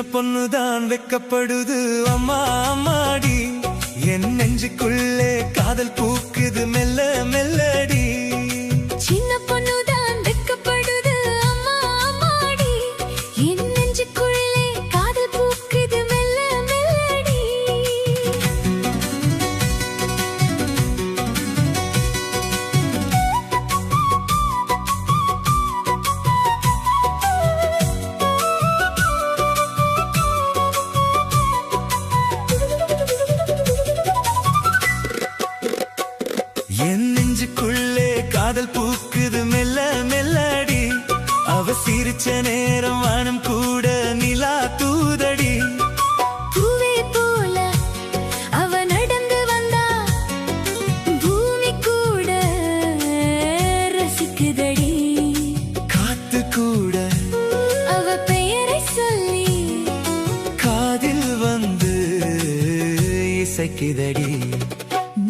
பொண்ணுதான் வெக்கப்படுது அம்மா அம்மாடி என் நெஞ்சுக்குள்ளே காதல் பூக்குது மெல்ல மெல்லடி சின்ன பொண்ணுதான் வெக்கப்படுது அம்மா அம்மாடி என் நெஞ்சுக்குள்ளே காதல் பூக்குது மெல்ல மெல்லடி என் நெஞ்சுக்குள்ளே காதல் பூக்குது மெல்ல மெல்லடி அவ சிரிச்ச நேரம் வானம் கூட நிலா தூதடி பூவே போல அவ நடந்து வந்தா பூமி கூட ரசிக்குதடி காத்து கூட அவ பெயரை சொல்லி காதில் வந்து இசைக்குதடி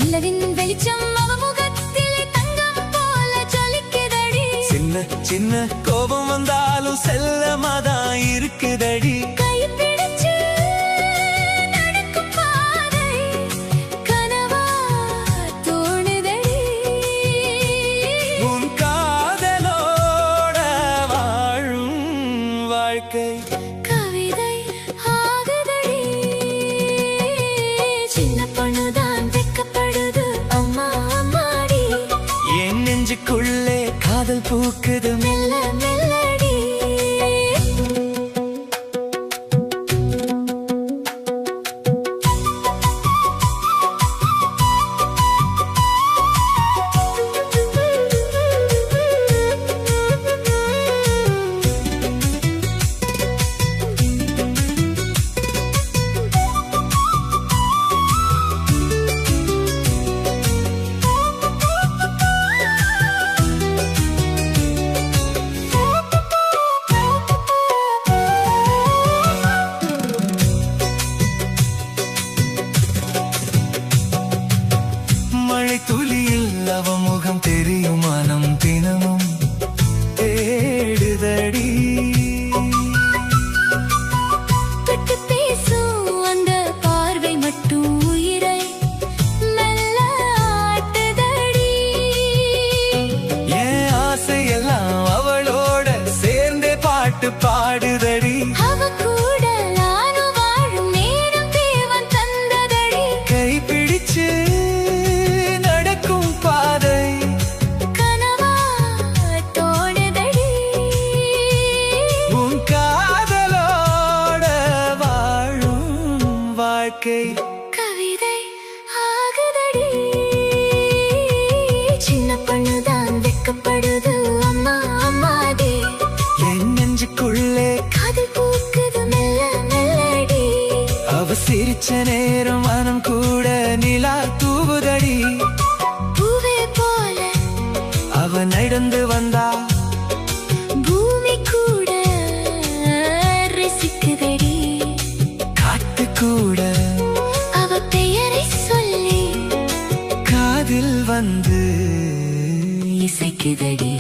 நிலவின் வெளிச்சம் அவ முகத்திலே தங்கம் போல ஜொலிக்குதடி சின்ன சின்ன கோபம் வந்தாலும் செல்லமாதான் இருக்குதடி கை பிடிச்சு நடக்கும் பாதை கனவா தோணுதடி உன் காதலோட வாழும் வாழ்க்கை கவிதை ஆகுதடி சின்ன பொண்ணுதான் வெக்கப்படுது அம்மா அம்மாடி என் நெஞ்சுக்குள்ளே காதல் பூக்குது மெல்ல மெல்லடி மழை துளியில் அவ முகம் தெரியும் மனம் தினமும் தேடுதடி தொட்டு பேசும் அந்த பார்வை மட்டும் உயிரை மெல்ல ஆட்டுதடி என் ஆசையெல்லாம் அவளோட சேர்ந்தே பாட்டு பாடுதடி அவ கூட நானும் வாழும் நேரம் தேவன் தந்ததடி கை பிடிச்சு நடக்கும் பாதை கனவா தோணுதடி உன் காதலோட வாழும் வாழ்க்கை கவிதை ஆகுதடி சின்ன பொண்ணுதான் வெக்கப்படுது அம்மா அம்மாடி என் நெஞ்சுக்குள்ளே காதல் பூக்குது மெல்ல மெல்லடி அவ சிரிச்ச நேரம் மனம் கூட நிலா தூவுதடி பூவே போல அவ நடந்து வந்தா பூமி கூட ரசிக்குதடி காத்து கூட அவ பெயரை சொல்லி காதில் வந்து இசைக்குதடி